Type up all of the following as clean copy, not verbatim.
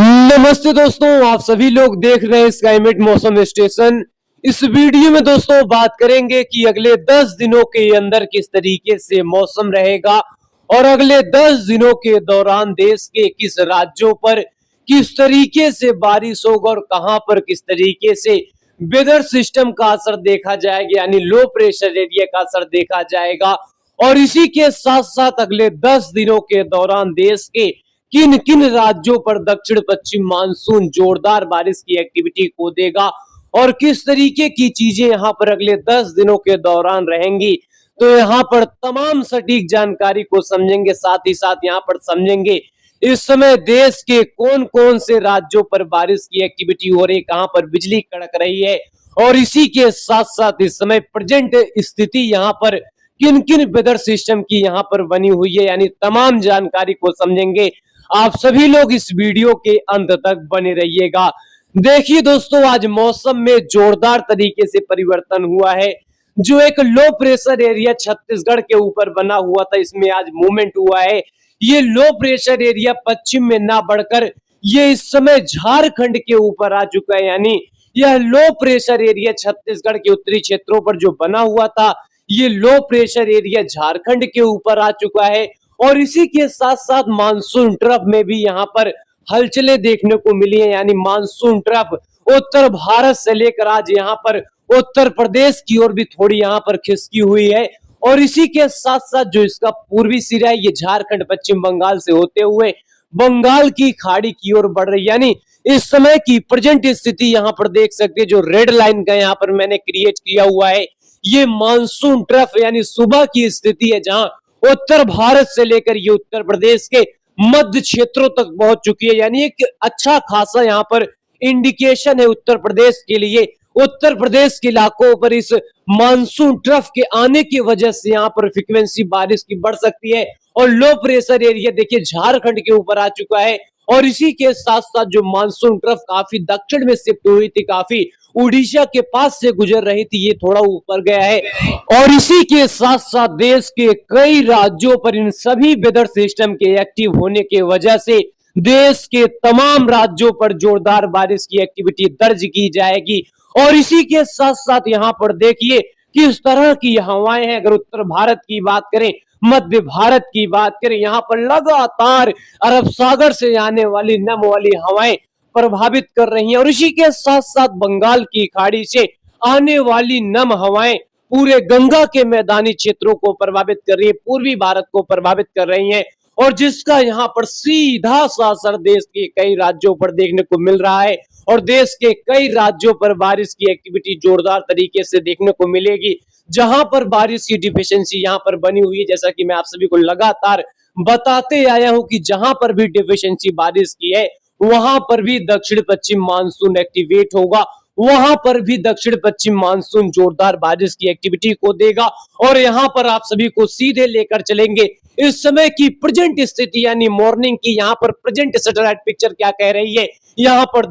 नमस्ते दोस्तों, आप सभी लोग देख रहे हैं स्काईमेट मौसम स्टेशन। इस वीडियो में दोस्तों बात करेंगे कि अगले 10 दिनों के अंदर किस तरीके से मौसम रहेगा और अगले 10 दिनों के दौरान देश के किस राज्यों पर किस तरीके से बारिश होगा और कहां पर किस तरीके से वेदर सिस्टम का असर देखा जाएगा, यानी लो प्रेशर एरिया का असर देखा जाएगा। और इसी के साथ साथ अगले 10 दिनों के दौरान देश के किन किन राज्यों पर दक्षिण पश्चिम मानसून जोरदार बारिश की एक्टिविटी को देगा और किस तरीके की चीजें यहाँ पर अगले 10 दिनों के दौरान रहेंगी। तो यहाँ पर तमाम सटीक जानकारी को समझेंगे, साथ ही साथ यहाँ पर समझेंगे इस समय देश के कौन कौन से राज्यों पर बारिश की एक्टिविटी हो रही है, कहां पर बिजली कड़क रही है और इसी के साथ साथ इस समय प्रेजेंट स्थिति यहाँ पर किन किन वेदर सिस्टम की यहाँ पर बनी हुई है, यानी तमाम जानकारी को समझेंगे। आप सभी लोग इस वीडियो के अंत तक बने रहिएगा। देखिए दोस्तों, आज मौसम में जोरदार तरीके से परिवर्तन हुआ है। जो एक लो प्रेशर एरिया छत्तीसगढ़ के ऊपर बना हुआ था, इसमें आज मूवमेंट हुआ है। ये लो प्रेशर एरिया पश्चिम में ना बढ़कर ये इस समय झारखंड के ऊपर आ चुका है, यानी यह लो प्रेशर एरिया छत्तीसगढ़ के उत्तरी क्षेत्रों पर जो बना हुआ था, ये लो प्रेशर एरिया झारखंड के ऊपर आ चुका है। और इसी के साथ साथ मानसून ट्रफ में भी यहाँ पर हलचलें देखने को मिली है, यानी मानसून ट्रफ उत्तर भारत से लेकर आज यहाँ पर उत्तर प्रदेश की ओर भी थोड़ी यहाँ पर खिसकी हुई है। और इसी के साथ साथ जो इसका पूर्वी सिरा है, ये झारखंड पश्चिम बंगाल से होते हुए बंगाल की खाड़ी की ओर बढ़ रही है। यानी इस समय की प्रेजेंट स्थिति यहाँ पर देख सकते हैं, जो रेड लाइन का यहाँ पर मैंने क्रिएट किया हुआ है, ये मानसून ट्रफ यानी सुबह की स्थिति है, जहां उत्तर भारत से लेकर ये उत्तर प्रदेश के मध्य क्षेत्रों तक पहुंच चुकी है। यानी एक अच्छा खासा यहाँ पर इंडिकेशन है उत्तर प्रदेश के लिए। उत्तर प्रदेश के इलाकों पर इस मानसून ट्रफ के आने की वजह से यहाँ पर फ्रीक्वेंसी बारिश की बढ़ सकती है। और लो प्रेशर एरिया देखिए झारखंड के ऊपर आ चुका है। और इसी के साथ साथ जो मानसून ट्रफ काफी दक्षिण में शिफ्ट हुई थी, काफी उड़ीसा के पास से गुजर रही थी, ये थोड़ा ऊपर गया है। और इसी के साथ साथ देश के कई राज्यों पर इन सभी वेदर सिस्टम के एक्टिव होने के वजह से देश के तमाम राज्यों पर जोरदार बारिश की एक्टिविटी दर्ज की जाएगी। और इसी के साथ साथ यहाँ पर देखिए किस तरह की हवाएं हैं। अगर उत्तर भारत की बात करें, मध्य भारत की बात करें, यहाँ पर लगातार अरब सागर से आने वाली नम वाली हवाएं प्रभावित कर रही हैं। और इसी के साथ साथ बंगाल की खाड़ी से आने वाली नम हवाएं पूरे गंगा के मैदानी क्षेत्रों को प्रभावित कर रही है, पूर्वी भारत को प्रभावित कर रही हैं। और जिसका यहाँ पर सीधा सा असर देश के कई राज्यों पर देखने को मिल रहा है। और देश के कई राज्यों पर बारिश की एक्टिविटी जोरदार तरीके से देखने को मिलेगी, जहां पर बारिश की डिफिशियंसी यहाँ पर बनी हुई है। जैसा कि मैं आप सभी को लगातार बताते आया हूं कि जहां पर भी डिफिशियंसी बारिश की है, वहां पर भी दक्षिण पश्चिम मानसून एक्टिवेट होगा, वहां पर भी दक्षिण पश्चिम मानसून जोरदार बारिश की एक्टिविटी को देगा। और यहां पर आप सभी को सीधे लेकर चलेंगे इस समय की प्रेजेंट स्थिति, यानी मॉर्निंग की यहाँ पर प्रेजेंट सैटेलाइट पिक्चर क्या कह रही है। यहाँ पर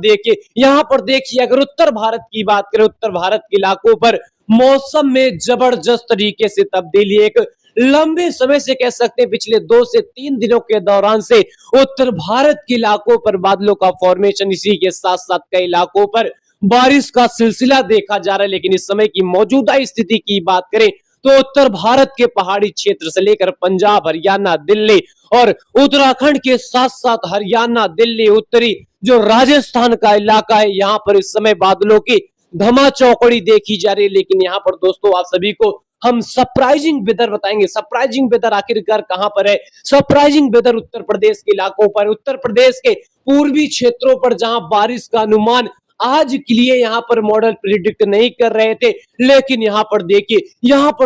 देखिए अगर उत्तर भारत की बात करें, उत्तर भारत के इलाकों पर मौसम में जबरदस्त तरीके से तब्दीली, एक लंबे समय से कह सकते हैं पिछले 2 से 3 दिनों के दौरान से उत्तर भारत के इलाकों पर बादलों का फॉर्मेशन, इसी के साथ साथ कई इलाकों पर बारिश का सिलसिला देखा जा रहा है। लेकिन इस समय की मौजूदा स्थिति की बात करें तो उत्तर भारत के पहाड़ी क्षेत्र से लेकर पंजाब, हरियाणा, दिल्ली और उत्तराखंड के साथ साथ हरियाणा, दिल्ली, उत्तरी जो राजस्थान का इलाका है, यहाँ पर इस समय बादलों की धमाचौकड़ी देखी जा रही है। लेकिन यहाँ पर दोस्तों आप सभी को हम सरप्राइजिंग वेदर बताएंगे। सरप्राइजिंग वेदर आखिरकार कहां पर है? सरप्राइजिंग वेदर उत्तर प्रदेश के इलाकों पर, उत्तर प्रदेश के पूर्वी क्षेत्रों पर, जहां बारिश का अनुमान आज के लिए यहाँ पर मॉडल प्रिडिक्ट नहीं कर रहे थे। लेकिन यहाँ पर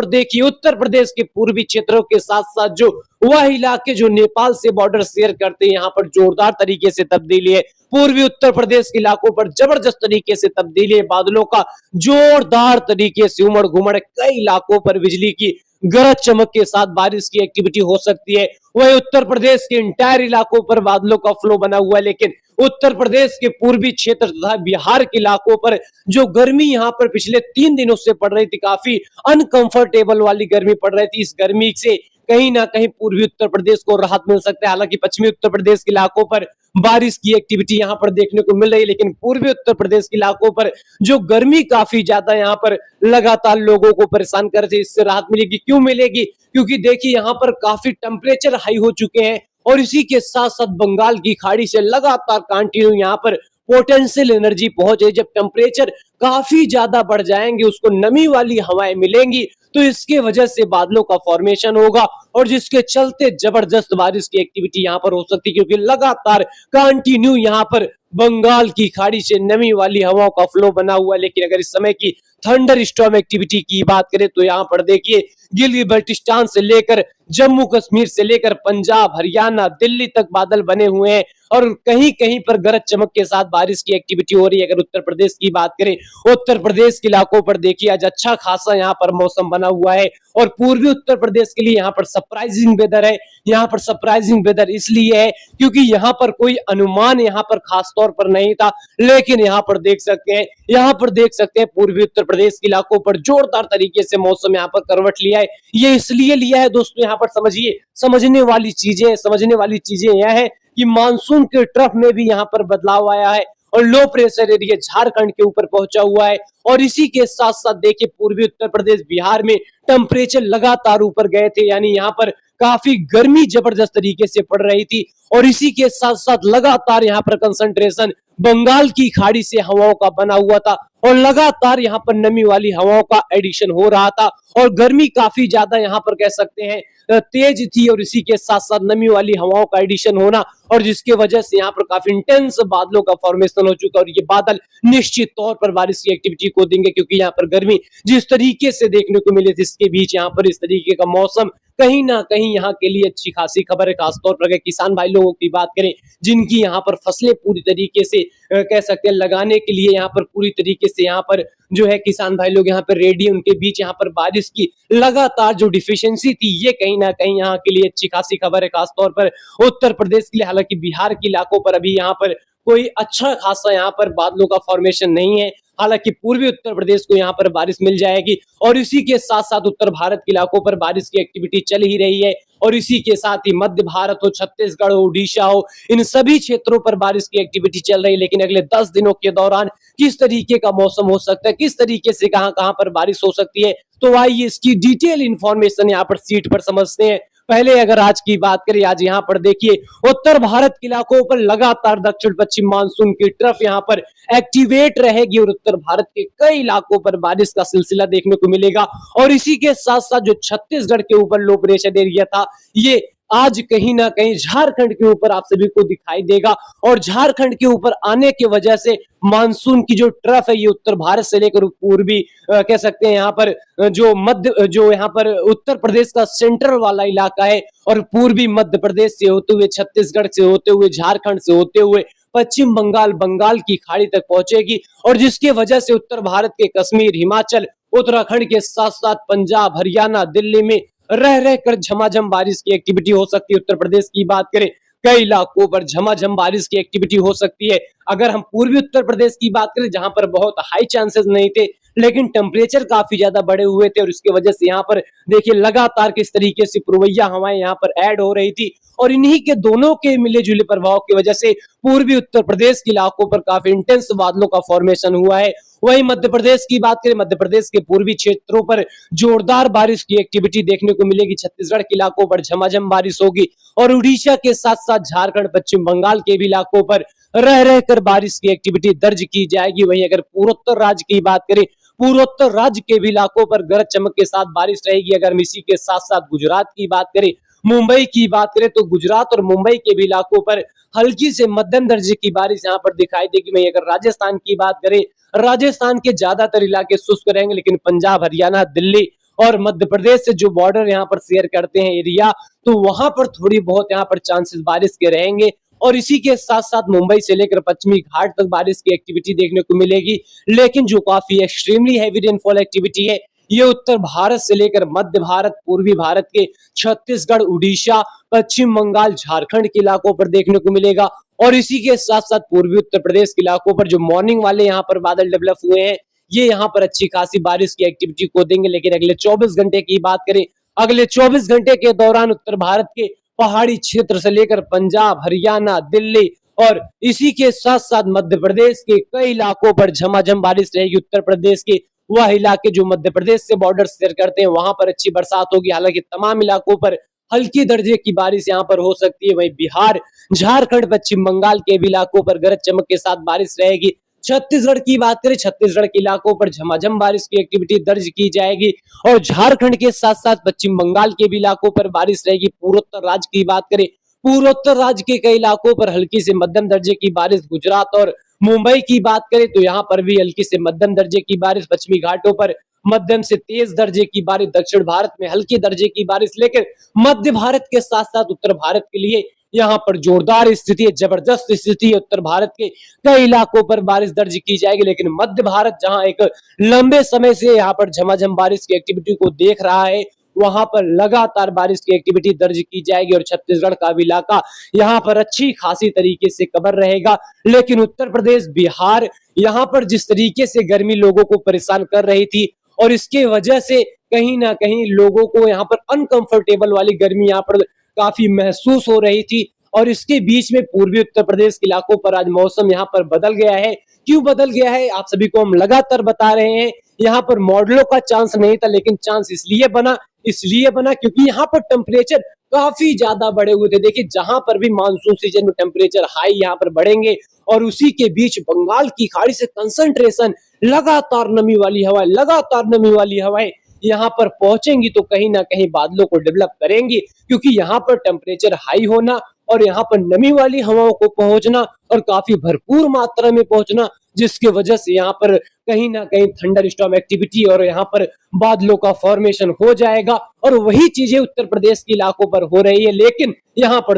देखिए उत्तर प्रदेश के पूर्वी क्षेत्रों के साथ साथ जो वह इलाके जो नेपाल से बॉर्डर शेयर करते हैं, यहाँ पर जोरदार तरीके से तब्दीली है। पूर्वी उत्तर प्रदेश के इलाकों पर जबरदस्त तरीके से तब्दीली है, बादलों का जोरदार तरीके से उमड़ घुमड़, कई इलाकों पर बिजली की गरज चमक के साथ बारिश की एक्टिविटी हो सकती है। वही उत्तर प्रदेश के इंटायर इलाकों पर बादलों का फ्लो बना हुआ है। लेकिन उत्तर प्रदेश के पूर्वी क्षेत्र तथा बिहार के इलाकों पर जो गर्मी यहाँ पर पिछले 3 दिनों से पड़ रही थी, काफी अनकंफर्टेबल वाली गर्मी पड़ रही थी, इस गर्मी से कहीं ना कहीं पूर्वी उत्तर प्रदेश को राहत मिल सकता है। हालांकि पश्चिमी उत्तर प्रदेश के इलाकों पर बारिश की एक्टिविटी यहाँ पर देखने को मिल रही है, लेकिन पूर्वी उत्तर प्रदेश के इलाकों पर जो गर्मी काफी ज्यादा यहाँ पर लगातार लोगों को परेशान कर रही है, इससे राहत मिलेगी। क्यों मिलेगी? क्योंकि देखिए यहाँ पर काफी टेम्परेचर हाई हो चुके हैं और इसी के साथ साथ बंगाल की खाड़ी से लगातार कंटिन्यू यहाँ पर पोटेंशियल एनर्जी पहुंच रही है। जब टेम्परेचर काफी ज्यादा बढ़ जाएंगे, उसको नमी वाली हवाएं मिलेंगी, तो इसके वजह से बादलों का फॉर्मेशन होगा और जिसके चलते जबरदस्त बारिश की एक्टिविटी यहाँ पर हो सकती है, क्योंकि लगातार कंटिन्यू यहाँ पर बंगाल की खाड़ी से नमी वाली हवाओं का फ्लो बना हुआ है। लेकिन अगर इस समय की थंडर स्टॉर्म एक्टिविटी की बात करें तो यहाँ पर देखिए गिलगित बल्टिस्तान से लेकर जम्मू कश्मीर से लेकर पंजाब, हरियाणा, दिल्ली तक बादल बने हुए हैं और कहीं कहीं पर गरज चमक के साथ बारिश की एक्टिविटी हो रही है। अगर उत्तर प्रदेश की बात करें, उत्तर प्रदेश के इलाकों पर देखिए आज अच्छा खासा यहाँ पर मौसम बना हुआ है और पूर्वी उत्तर प्रदेश के लिए यहाँ पर सरप्राइजिंग वेदर है। यहाँ पर सरप्राइजिंग वेदर इसलिए है क्योंकि यहाँ पर कोई अनुमान यहाँ पर खास तौर पर नहीं था, लेकिन यहाँ पर देख सकते हैं पूर्वी उत्तर प्रदेश के इलाकों पर जोरदार तरीके से मौसम यहाँ पर करवट लिया है। ये इसलिए लिया है दोस्तों, यहाँ पर समझिए, समझने वाली चीजें यह है कि मानसून के ट्रफ में भी यहाँ पर बदलाव आया है और लो प्रेशर एरिया झारखंड के ऊपर पहुंचा हुआ है और इसी के साथ साथ देखिए पूर्वी उत्तर प्रदेश, बिहार में टेम्परेचर लगातार ऊपर गए थे, यानी यहाँ पर काफी गर्मी जबरदस्त तरीके से पड़ रही थी और इसी के साथ साथ लगातार यहाँ पर कंसंट्रेशन बंगाल की खाड़ी से हवाओं का बना हुआ था और लगातार यहाँ पर नमी वाली हवाओं का एडिशन हो रहा था और गर्मी काफी ज्यादा यहाँ पर कह सकते हैं तेज थी और इसी के साथ साथ नमी वाली हवाओं का एडिशन होना और जिसके वजह से यहाँ पर काफी इंटेंस बादलों का फॉर्मेशन हो चुका है और ये बादल निश्चित तौर पर बारिश की एक्टिविटी को देंगे, क्योंकि यहाँ पर गर्मी जिस तरीके से देखने को मिली थी इसके बीच यहाँ पर इस तरीके का मौसम कहीं ना कहीं यहाँ के लिए अच्छी खासी खबर है। खासतौर पर अगर किसान भाई लोगों की बात करें जिनकी यहाँ पर फसलें पूरी तरीके से कह सकते हैं लगाने के लिए यहाँ पर पूरी तरीके से यहाँ पर जो है किसान भाई लोग यहाँ पर रेडी, उनके बीच यहाँ पर बारिश की लगातार जो डिफिशियंसी थी ये कहीं ना कहीं यहाँ के लिए अच्छी खासी खबर है, खासतौर पर उत्तर प्रदेश के लिए। हालांकि बिहार के इलाकों पर अभी यहाँ पर कोई अच्छा खासा यहाँ पर बादलों का फॉर्मेशन नहीं है, हालांकि पूर्वी उत्तर प्रदेश को यहाँ पर बारिश मिल जाएगी और इसी के साथ साथ उत्तर भारत के इलाकों पर बारिश की एक्टिविटी चल ही रही है और इसी के साथ ही मध्य भारत हो, छत्तीसगढ़ हो, उड़ीसा हो, इन सभी क्षेत्रों पर बारिश की एक्टिविटी चल रही है। लेकिन अगले 10 दिनों के दौरान किस तरीके का मौसम हो सकता है, किस तरीके से कहां कहां पर बारिश हो सकती है, तो आइए इसकी डिटेल इंफॉर्मेशन यहाँ पर सीट पर समझते हैं। पहले अगर आज की बात करें, आज यहाँ पर देखिए उत्तर भारत के इलाकों पर लगातार दक्षिण पश्चिम मानसून की तरफ यहाँ पर एक्टिवेट रहेगी और उत्तर भारत के कई इलाकों पर बारिश का सिलसिला देखने को मिलेगा और इसी के साथ साथ जो छत्तीसगढ़ के ऊपर लो प्रेशर एरिया था ये आज कहीं ना कहीं झारखंड के ऊपर आप सभी को दिखाई देगा और झारखंड के ऊपर आने की वजह से मानसून की जो ट्रफ है ये उत्तर भारत से लेकर पूर्वी कह सकते हैं यहाँ पर जो यहाँ पर उत्तर प्रदेश का सेंट्रल वाला इलाका है और पूर्वी मध्य प्रदेश से होते हुए, छत्तीसगढ़ से होते हुए, झारखंड से होते हुए पश्चिम बंगाल की खाड़ी तक पहुंचेगी और जिसके वजह से उत्तर भारत के कश्मीर, हिमाचल, उत्तराखंड के साथ साथ पंजाब, हरियाणा, दिल्ली में रह कर झमाझम बारिश की एक्टिविटी हो सकती है। उत्तर प्रदेश की बात करें कई इलाकों पर झमाझम बारिश की एक्टिविटी हो सकती है। अगर हम पूर्वी उत्तर प्रदेश की बात करें जहां पर बहुत हाई चांसेस नहीं थे लेकिन टेम्परेचर काफी ज्यादा बढ़े हुए थे और इसकी वजह से यहाँ पर देखिए लगातार किस तरीके से पूर्वैया हवाएं यहाँ पर ऐड हो रही थी और इन्हीं के दोनों के मिले जुले प्रभाव की वजह से पूर्वी उत्तर प्रदेश के इलाकों पर काफी इंटेंस बादलों का फॉर्मेशन हुआ है। वहीं मध्य प्रदेश की बात करें, मध्य प्रदेश के पूर्वी क्षेत्रों पर जोरदार बारिश की एक्टिविटी देखने को मिलेगी, छत्तीसगढ़ के इलाकों पर झमाझम बारिश होगी और उड़ीसा के साथ साथ झारखंड, पश्चिम बंगाल के भी इलाकों पर रह कर बारिश की एक्टिविटी दर्ज की जाएगी। वहीं अगर पूर्वोत्तर राज्य की बात करें, पूर्वोत्तर राज्य के भी इलाकों पर गरज चमक के साथ बारिश रहेगी। अगर हम इसी के साथ साथ गुजरात की बात करें, मुंबई की बात करें तो गुजरात और मुंबई के भी इलाकों पर हल्की से मध्यम दर्जे की बारिश यहाँ पर दिखाई देगी। वहीं अगर राजस्थान की बात करें, राजस्थान के ज्यादातर इलाके शुष्क रहेंगे लेकिन पंजाब, हरियाणा, दिल्ली और मध्य प्रदेश से जो बॉर्डर यहाँ पर शेयर करते हैं एरिया, तो वहां पर थोड़ी बहुत यहाँ पर चांसेस बारिश के रहेंगे और इसी के साथ साथ मुंबई से लेकर पश्चिमी घाट तक बारिश की एक्टिविटी देखने को मिलेगी। लेकिन जो काफी एक्सट्रीमली हैवी रेनफॉल एक्टिविटी है ये उत्तर भारत से लेकर मध्य भारत, पूर्वी भारत के छत्तीसगढ़, उड़ीसा, पश्चिम बंगाल, झारखंड के इलाकों पर देखने को मिलेगा और इसी के साथ साथ पूर्वी उत्तर प्रदेश के इलाकों पर जो मॉर्निंग वाले यहाँ पर बादल डेवलप हुए हैं ये यहाँ पर अच्छी खासी बारिश की एक्टिविटी को देंगे। लेकिन अगले 24 घंटे की बात करें, अगले 24 घंटे के दौरान उत्तर भारत के पहाड़ी क्षेत्र से लेकर पंजाब, हरियाणा, दिल्ली और इसी के साथ साथ मध्य प्रदेश के कई इलाकों पर झमाझम बारिश रहेगी। उत्तर प्रदेश के वह इलाके जो मध्य प्रदेश से बॉर्डर शेयर करते हैं वहां पर अच्छी बरसात होगी। हालांकि तमाम इलाकों पर हल्की दर्जे की बारिश यहां पर हो सकती है। वहीं बिहार, झारखंड, पश्चिम बंगाल के भी इलाकों पर गरज चमक के साथ बारिश रहेगी। छत्तीसगढ़ की बात करें, छत्तीसगढ़ के इलाकों पर झमाझम बारिश की एक्टिविटी दर्ज की जाएगी और झारखंड के साथ साथ पश्चिम बंगाल के भी इलाकों पर बारिश रहेगी। पूर्वोत्तर राज्य की बात करें, पूर्वोत्तर राज्य के कई इलाकों पर हल्की से मध्यम दर्जे की बारिश। गुजरात और मुंबई की बात करें तो यहाँ पर भी हल्की से मध्यम दर्जे की बारिश। पश्चिमी घाटों पर मध्यम से तेज दर्जे की बारिश, दक्षिण भारत में हल्की दर्जे की बारिश। लेकिन मध्य भारत के साथ साथ उत्तर भारत के लिए यहाँ पर जोरदार स्थिति है, जबरदस्त स्थिति है। उत्तर भारत के कई इलाकों पर बारिश दर्ज की जाएगी। लेकिन मध्य भारत जहां एक लंबे समय से यहाँ पर झमाझम बारिश की एक्टिविटी को देख रहा है, वहां पर लगातार बारिश की एक्टिविटी दर्ज की जाएगी और छत्तीसगढ़ का भी इलाका यहाँ पर अच्छी खासी तरीके से कवर रहेगा। लेकिन उत्तर प्रदेश, बिहार, यहाँ पर जिस तरीके से गर्मी लोगों को परेशान कर रही थी और इसके वजह से कहीं ना कहीं लोगों को यहाँ पर अनकंफर्टेबल वाली गर्मी यहाँ पर काफी महसूस हो रही थी। और इसके बीच में पूर्वी उत्तर प्रदेश के इलाकों पर आज मौसम यहाँ पर बदल गया है। क्यों बदल गया है आप सभी को हम लगातार बता रहे हैं। यहाँ पर मॉडलों का चांस नहीं था, लेकिन चांस इसलिए बना क्योंकि यहाँ पर टेम्परेचर काफी ज्यादा बढ़े हुए थे। देखिए, जहां पर भी मानसून सीजन में टेम्परेचर हाई यहाँ पर बढ़ेंगे और उसी के बीच बंगाल की खाड़ी से कंसंट्रेशन लगातार नमी वाली हवाएं यहाँ पर पहुंचेंगी तो कहीं ना कहीं बादलों को डेवलप करेंगी। क्योंकि यहाँ पर टेम्परेचर हाई होना और यहाँ पर नमी वाली हवाओं को पहुंचना और काफी भरपूर मात्रा में पहुंचना, जिसकी वजह से यहाँ पर कहीं ना कहीं थंडर स्टॉर्म एक्टिविटी और यहाँ पर बादलों का फॉर्मेशन हो जाएगा। और वही चीजें उत्तर प्रदेश के इलाकों पर हो रही है। लेकिन यहाँ पर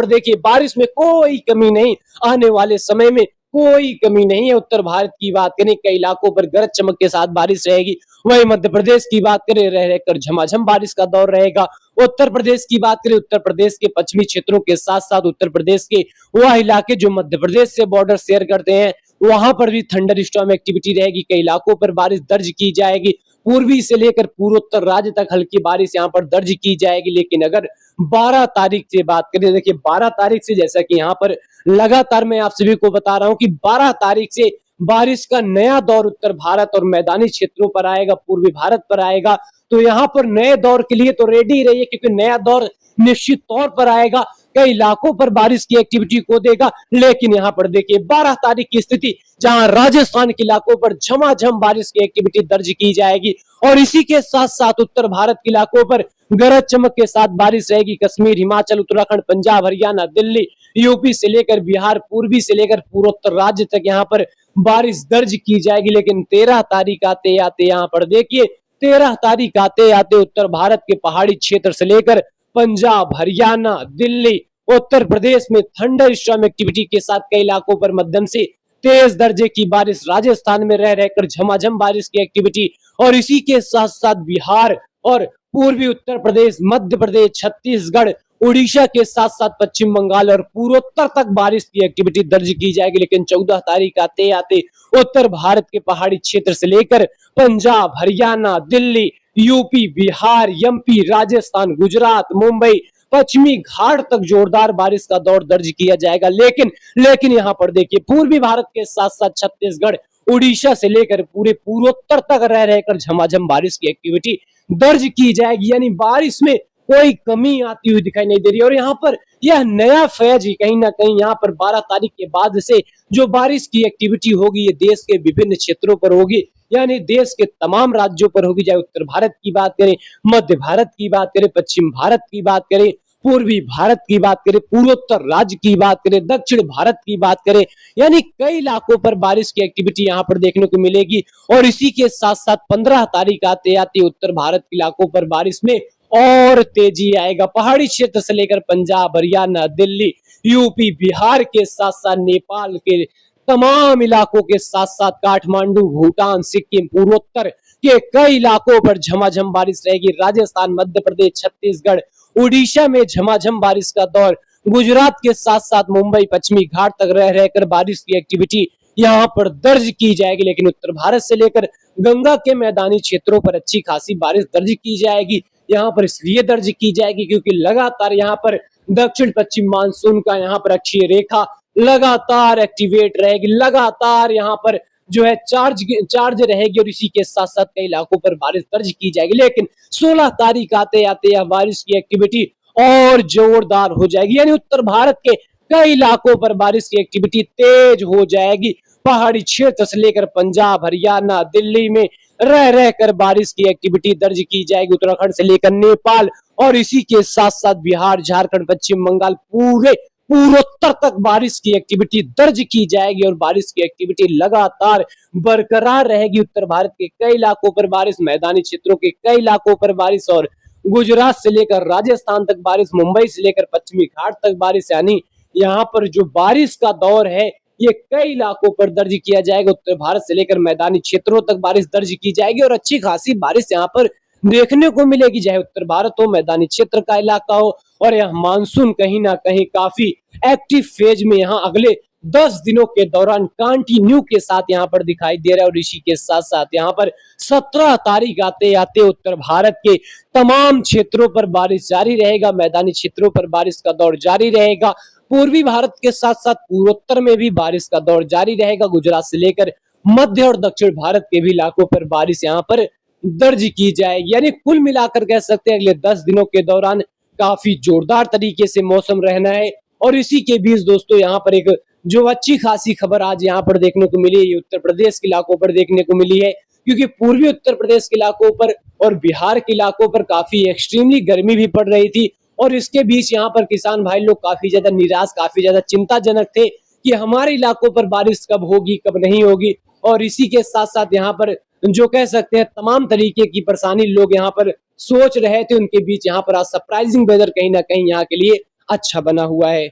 देखिए बारिश में कोई कमी नहीं, आने वाले समय में कोई कमी नहीं है। उत्तर भारत की बात करें, कई इलाकों पर गरज चमक के साथ बारिश रहेगी। वहीं मध्य प्रदेश की बात करें, रह रहकर झमाझम बारिश का दौर रहेगा। उत्तर प्रदेश की बात करें, उत्तर प्रदेश के पश्चिमी क्षेत्रों के साथ साथ उत्तर प्रदेश के वह इलाके जो मध्य प्रदेश से बॉर्डर शेयर करते हैं, वहां पर भी थंडर स्टॉर्म एक्टिविटी रहेगी। कई इलाकों पर बारिश दर्ज की जाएगी। पूर्वी से लेकर पूर्वोत्तर राज्य तक हल्की बारिश यहाँ पर दर्ज की जाएगी। लेकिन अगर 12 तारीख से बात करें, देखिए 12 तारीख से, जैसा कि यहाँ पर लगातार मैं आप सभी को बता रहा हूँ कि 12 तारीख से बारिश का नया दौर उत्तर भारत और मैदानी क्षेत्रों पर आएगा, पूर्वी भारत पर आएगा। तो यहाँ पर नए दौर के लिए तो रेडी रहिए, क्योंकि नया दौर निश्चित तौर पर आएगा। कई इलाकों पर बारिश की एक्टिविटी को देगा। लेकिन यहाँ पर देखिए 12 तारीख की स्थिति, जहां राजस्थान के इलाकों पर झमाझम बारिश की एक्टिविटी दर्ज की जाएगी और इसी के साथ साथ उत्तर भारत के इलाकों पर गरज चमक के साथ बारिश रहेगी। कश्मीर, हिमाचल, उत्तराखंड, पंजाब, हरियाणा, दिल्ली, यूपी से लेकर बिहार, पूर्वी से लेकर पूर्वोत्तर राज्य तक यहाँ पर बारिश दर्ज की जाएगी। लेकिन 13 तारीख आते आते यहाँ पर देखिए 13 तारीख आते आते उत्तर भारत के पहाड़ी क्षेत्र से लेकर पंजाब, हरियाणा, दिल्ली, उत्तर प्रदेश में थंडर स्टॉर्म एक्टिविटी के साथ कई इलाकों पर मध्यम से तेज दर्जे की बारिश, राजस्थान में रह रहकर झमाझम बारिश की एक्टिविटी और इसी के साथ साथ बिहार और पूर्वी उत्तर प्रदेश, मध्य प्रदेश, छत्तीसगढ़, उड़ीसा के साथ साथ पश्चिम बंगाल और पूर्वोत्तर तक बारिश की एक्टिविटी दर्ज की जाएगी। लेकिन 14 तारीख आते आते उत्तर भारत के पहाड़ी क्षेत्र से लेकर पंजाब, हरियाणा, दिल्ली, यूपी, बिहार, एमपी, राजस्थान, गुजरात, मुंबई, पश्चिमी घाट तक जोरदार बारिश का दौर दर्ज किया जाएगा। लेकिन यहाँ पर देखिए पूर्वी भारत के साथ साथ छत्तीसगढ़, उड़ीसा से लेकर पूरे पूर्वोत्तर तक रह रहकर झमाझम बारिश की एक्टिविटी दर्ज की जाएगी। यानी बारिश में कोई कमी आती हुई दिखाई नहीं दे रही। और यहाँ पर यह नया फेज कहीं ना कहीं यहाँ पर 12 तारीख के बाद से जो बारिश की एक्टिविटी होगी, ये देश के विभिन्न क्षेत्रों पर होगी। यानी देश के तमाम राज्यों पर होगी, चाहे उत्तर भारत की बात करें, मध्य भारत की बात करें, पश्चिम भारत की बात करें, पूर्वी भारत की बात करें, पूर्वोत्तर राज्य की बात करें, दक्षिण भारत की बात करें। यानी कई इलाकों पर बारिश की एक्टिविटी यहाँ पर देखने को मिलेगी। और इसी के साथ साथ 15 तारीख आते आते उत्तर भारत के इलाकों पर बारिश में और तेजी आएगा। पहाड़ी क्षेत्र से लेकर पंजाब, हरियाणा, दिल्ली, यूपी, बिहार के साथ साथ नेपाल के तमाम इलाकों के साथ साथ काठमांडू, भूटान, सिक्किम, पूर्वोत्तर के कई इलाकों पर झमाझम बारिश रहेगी। राजस्थान, मध्य प्रदेश, छत्तीसगढ़, उड़ीसा में झमाझम बारिश का दौर, गुजरात के साथ साथ मुंबई, पश्चिमी घाट तक रह रहकर बारिश की एक्टिविटी यहाँ पर दर्ज की जाएगी। लेकिन उत्तर भारत से लेकर गंगा के मैदानी क्षेत्रों पर अच्छी खासी बारिश दर्ज की जाएगी। यहाँ पर इसलिए दर्ज की जाएगी क्योंकि लगातार यहाँ पर दक्षिण पश्चिम मानसून का यहाँ पर अक्षीय रेखा लगातार एक्टिवेट रहेगी, लगातार यहाँ पर जो है चार्ज रहेगी और इसी के साथ साथ कई इलाकों पर बारिश दर्ज की जाएगी। लेकिन 16 तारीख आते आते यह बारिश की एक्टिविटी और जोरदार हो जाएगी, यानी उत्तर भारत के कई इलाकों पर बारिश की एक्टिविटी तेज हो जाएगी। पहाड़ी क्षेत्र से लेकर पंजाब, हरियाणा, दिल्ली में रह कर बारिश की एक्टिविटी दर्ज की जाएगी। उत्तराखंड से लेकर नेपाल और इसी के साथ साथ बिहार, झारखंड, पश्चिम बंगाल पूरे पूर्वोत्तर तक बारिश की एक्टिविटी दर्ज की जाएगी और बारिश की एक्टिविटी लगातार बरकरार रहेगी। उत्तर भारत के कई इलाकों पर बारिश, मैदानी क्षेत्रों के कई इलाकों पर बारिश और गुजरात से लेकर राजस्थान तक बारिश, मुंबई से लेकर पश्चिमी घाट तक बारिश, यानी यहाँ पर जो बारिश का दौर है ये कई इलाकों पर दर्ज किया जाएगा। उत्तर भारत से लेकर मैदानी क्षेत्रों तक बारिश दर्ज की जाएगी और अच्छी खासी बारिश यहाँ पर देखने को मिलेगी, चाहे उत्तर भारत हो, मैदानी क्षेत्र का इलाका हो। और यह मानसून कहीं ना कहीं काफी एक्टिव फेज में यहाँ अगले 10 दिनों के दौरान कंटिन्यू के साथ यहाँ पर दिखाई दे रहा है। और इसी के साथ साथ यहाँ पर 17 तारीख आते आते उत्तर भारत के तमाम क्षेत्रों पर बारिश जारी रहेगा, मैदानी क्षेत्रों पर बारिश का दौर जारी रहेगा। पूर्वी भारत के साथ साथ पूर्वोत्तर में भी बारिश का दौर जारी रहेगा। गुजरात से लेकर मध्य और दक्षिण भारत के भी इलाकों पर बारिश यहाँ पर दर्ज की जाएगी। यानी कुल मिलाकर कह सकते हैं अगले 10 दिनों के दौरान काफी जोरदार तरीके से मौसम रहना है। और इसी के बीच दोस्तों यहाँ पर एक जो अच्छी खासी खबर आज यहाँ पर देखने को मिली है, ये उत्तर प्रदेश के इलाकों पर देखने को मिली है, क्योंकि पूर्वी उत्तर प्रदेश के इलाकों पर और बिहार के इलाकों पर काफी एक्सट्रीमली गर्मी भी पड़ रही थी। और इसके बीच यहाँ पर किसान भाई लोग काफी ज्यादा निराश, काफी ज्यादा चिंताजनक थे कि हमारे इलाकों पर बारिश कब होगी, कब नहीं होगी। और इसी के साथ साथ यहाँ पर जो कह सकते हैं तमाम तरीके की परेशानी लोग यहाँ पर सोच रहे थे, उनके बीच यहाँ पर आज सरप्राइजिंग वेदर कहीं ना कहीं यहाँ के लिए अच्छा बना हुआ है।